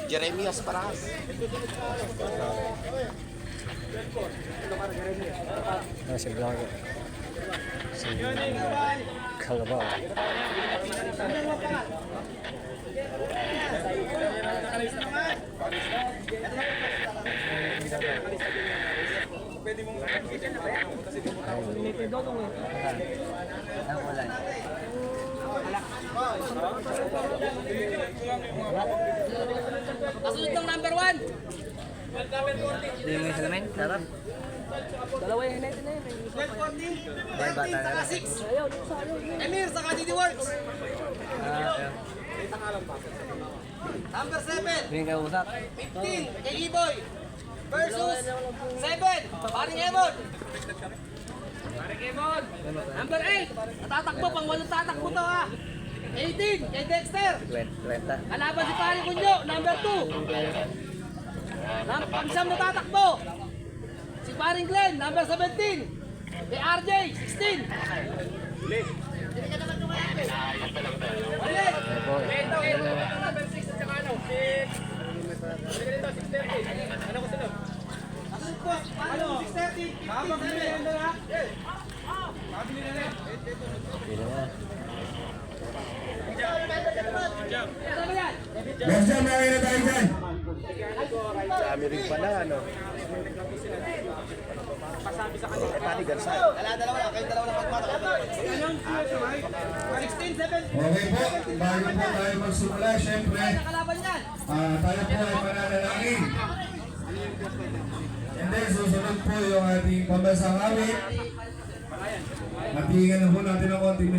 Jeremias Paras. Si Blanco. Si Calabao. Pwede mong Kasunod ng number 1. Hindi mo yung salamin? Sarap. Dalawa yung natin na yun. 12-14, Bata 13 na saka lang. 6. Ayaw, dito sa ayaw. Emir saka DD Works. Ayun. Number 7, Hindi ka usap. 15, kay E-Boy. Versus 7, paring Emon. Number 8. Natatakbo, pang walang tatakbo to ha. 18, kay Dexter. 20. Kalaban si Pari Kunyo, number 2. Pang-siyam na tatakbo. Si Paring Glenn, number 17. Kay RJ, 16. Ulit. Number 6 at saka ano? 6. Ano ko sunod? Ano? 6:30. Habang nila na. Pabili na rin. Pili na. Ano ba yan? Yes, sir, mga na tayo dyan. Dami rin pala, ano. Tani Gansay. Dalawa lang, kayo dalawa lang pagmata. 16, 17. Okay po, bago po tayo magsimula, syempre, Kalaban yan. tayo po ay mananalangin. And then, susunod po yung ating pambasang awit. At hihingan na po natin ng konting